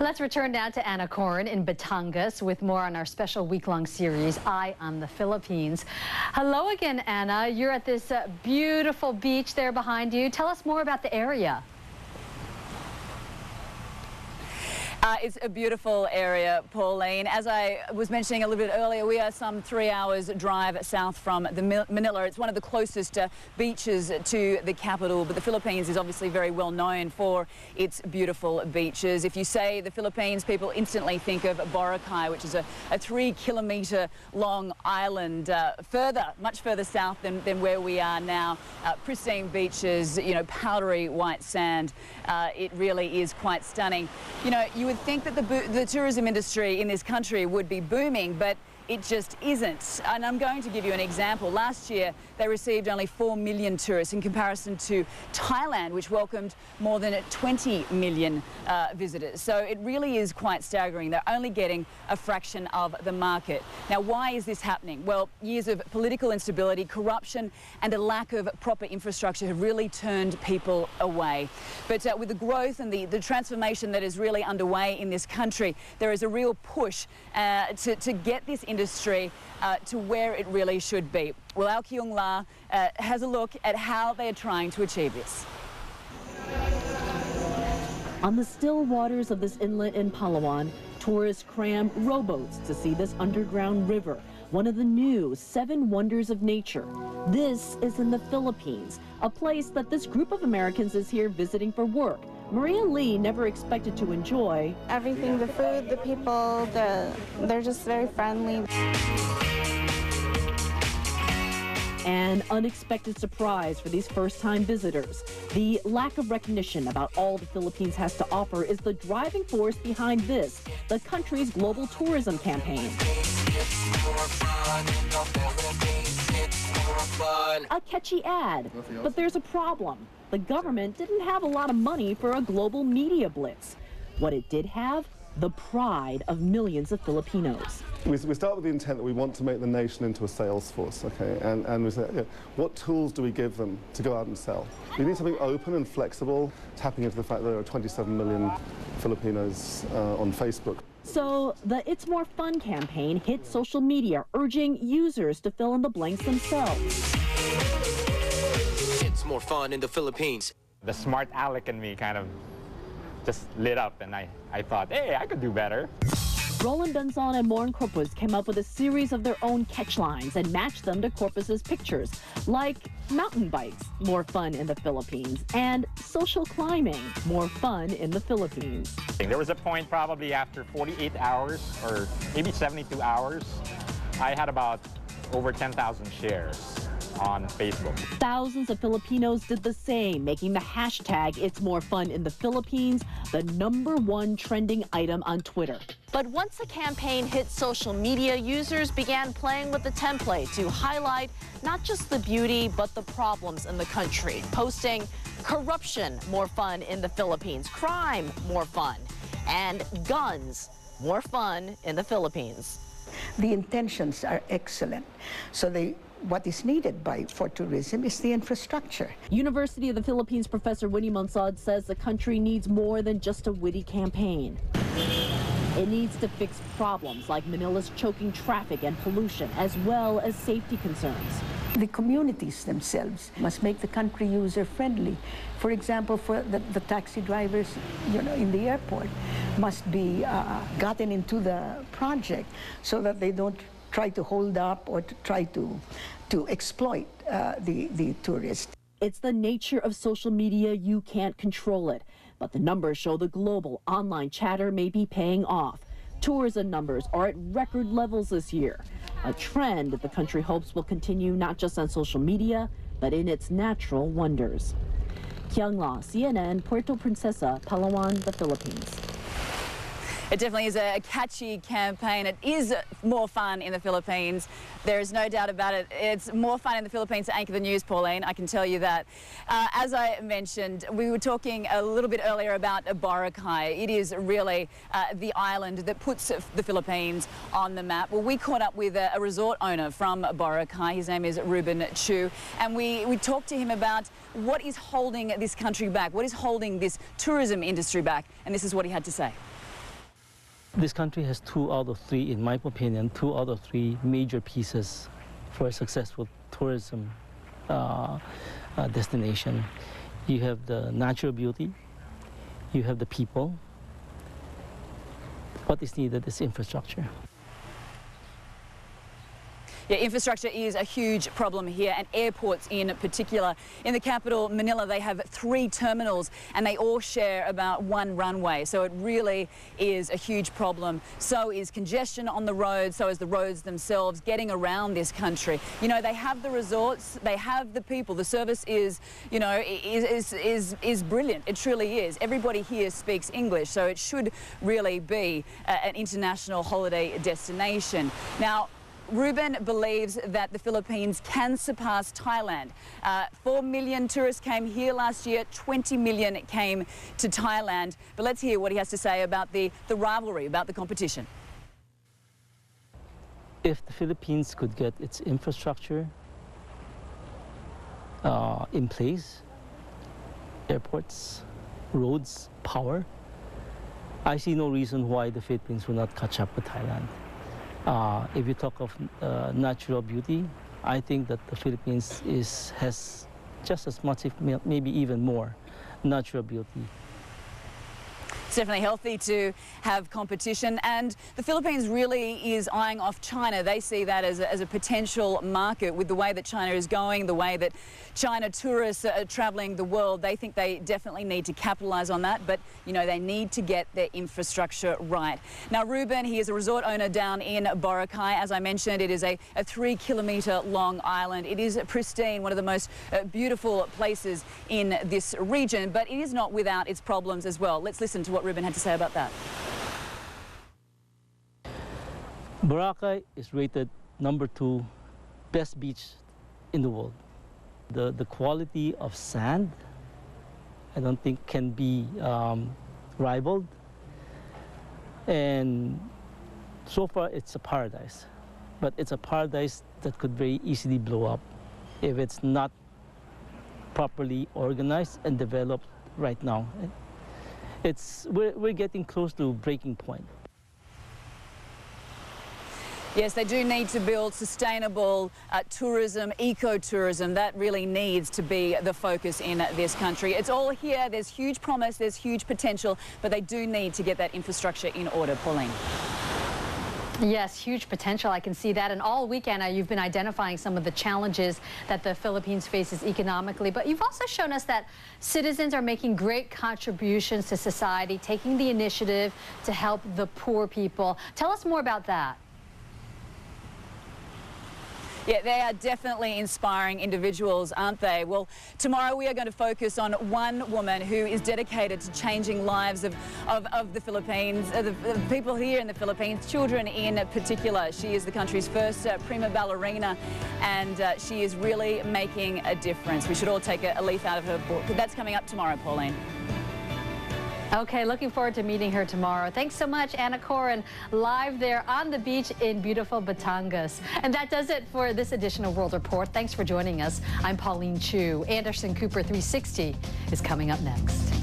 Let's return now to Anna Corrin in Batangas with more on our special week-long series, Eye on the Philippines. Hello again, Anna. You're at this beautiful beach there behind you. Tell us more about the area. It's a beautiful area, Pauline. As I was mentioning a little bit earlier, we are some 3 hours drive south from Manila. It's one of the closest beaches to the capital, but the Philippines is obviously very well known for its beautiful beaches. If you say the Philippines, people instantly think of Boracay, which is a 3-kilometre long island much further south than where we are now. Pristine beaches, you know, powdery white sand. It really is quite stunning. You know, you would think that the tourism industry in this country would be booming, but it just isn't. And I'm going to give you an example. Last year, they received only 4 million tourists in comparison to Thailand, which welcomed more than 20 million visitors. So it really is quite staggering. They're only getting a fraction of the market. Now, why is this happening? Well, years of political instability, corruption, and a lack of proper infrastructure have really turned people away. But with the growth and the transformation that is really underway in this country, there is a real push to get this industry to where it really should be. Well, our Kyung La has a look at how they are trying to achieve this. On the still waters of this inlet in Palawan, tourists cram rowboats to see this underground river, one of the new 7 wonders of nature. This is in the Philippines, a place that this group of Americans is here visiting for work. Maria Lee never expected to enjoy everything, the food, the people, they're just very friendly. An unexpected surprise for these first-time visitors. The lack of recognition about all the Philippines has to offer is the driving force behind this, the country's global tourism campaign. A catchy ad, but there's a problem. The government didn't have a lot of money for a global media blitz. What it did have? The pride of millions of Filipinos. We start with the intent that we want to make the nation into a sales force, okay? And we say, you know, what tools do we give them to go out and sell? We need something open and flexible, tapping into the fact that there are 27 million Filipinos on Facebook. So the It's More Fun campaign hit social media, urging users to fill in the blanks themselves. It's more fun in the Philippines. The smart aleck in me kind of just lit up, and I thought, hey, I could do better. Roland Benzon and Morn Corpus came up with a series of their own catch lines and matched them to Corpus's pictures, like mountain bikes, more fun in the Philippines, and social climbing, more fun in the Philippines. There was a point probably after 48 hours, or maybe 72 hours, I had about over 10,000 shares on Facebook. Thousands of Filipinos did the same, making the hashtag It's More Fun in the Philippines the #1 trending item on Twitter. But once the campaign hit social media, users began playing with the template to highlight not just the beauty, but the problems in the country, posting corruption, more fun in the Philippines, crime, more fun, and guns, more fun in the Philippines. The intentions are excellent. So what is needed for tourism is the infrastructure. University of the Philippines professor Winnie Monsod says the country needs more than just a witty campaign. It needs to fix problems like Manila's choking traffic and pollution, as well as safety concerns. The communities themselves must make the country user-friendly. For example, for the taxi drivers, you know, in the airport must be gotten into the project so that they don't try to hold up or to try to exploit the tourists. It's the nature of social media, you can't control it. But the numbers show the global online chatter may be paying off. Tourism numbers are at record levels this year, a trend that the country hopes will continue not just on social media, but in its natural wonders. Kyung La, CNN, Puerto Princesa, Palawan, the Philippines. It definitely is a catchy campaign. It is more fun in the Philippines. There is no doubt about it. It's more fun in the Philippines to anchor the news, Pauline. I can tell you that. As I mentioned, we were talking a little bit earlier about Boracay. It is really the island that puts the Philippines on the map. Well, we caught up with a resort owner from Boracay. His name is Ruben Chu. And we talked to him about what is holding this country back, what is holding this tourism industry back. And this is what he had to say. This country has 2 out of 3, in my opinion, 2 out of 3 major pieces for a successful tourism destination. You have the natural beauty, you have the people. What is needed is infrastructure. Yeah, infrastructure is a huge problem here, and airports in particular. In the capital, Manila, they have 3 terminals and they all share about 1 runway. So it really is a huge problem. So is congestion on the road, so is the roads themselves, getting around this country. You know, they have the resorts, they have the people. The service is, you know, is brilliant. It truly is. Everybody here speaks English, so it should really be an international holiday destination. Now, Ruben believes that the Philippines can surpass Thailand. 4 million tourists came here last year, 20 million came to Thailand. But let's hear what he has to say about the rivalry, about the competition. If the Philippines could get its infrastructure in place, airports, roads, power, I see no reason why the Philippines will not catch up with Thailand. If you talk of natural beauty, I think that the Philippines has just as much, if maybe even more, natural beauty. It's definitely healthy to have competition, and the Philippines really is eyeing off China. They see that as a potential market with the way that China is going, the way that China tourists are travelling the world. They think they definitely need to capitalise on that, but, you know, they need to get their infrastructure right. Now, Ruben, he is a resort owner down in Boracay. As I mentioned, it is a 3-kilometre long island. It is pristine, one of the most beautiful places in this region, but it is not without its problems as well. Let's listen to what Ruben had to say about that. Boracay is rated #2 best beach in the world. The quality of sand, I don't think can be rivaled. And so far it's a paradise, but it's a paradise that could very easily blow up if it's not properly organized and developed right now. We're getting close to breaking point. Yes, they do need to build sustainable tourism, ecotourism. That really needs to be the focus in this country. It's all here. There's huge promise, there's huge potential, but they do need to get that infrastructure in order. Pauline. Yes, huge potential. I can see that. And all weekend, you've been identifying some of the challenges that the Philippines faces economically. But you've also shown us that citizens are making great contributions to society, taking the initiative to help the poor people. Tell us more about that. Yeah, they are definitely inspiring individuals, aren't they? Well, tomorrow we are going to focus on one woman who is dedicated to changing lives of the Philippines, the people here in the Philippines, children in particular. She is the country's first prima ballerina, and she is really making a difference. We should all take a leaf out of her book. That's coming up tomorrow, Pauline. Okay, looking forward to meeting her tomorrow. Thanks so much, Anna Coren, live there on the beach in beautiful Batangas. And that does it for this edition of World Report. Thanks for joining us. I'm Pauline Chu. Anderson Cooper 360 is coming up next.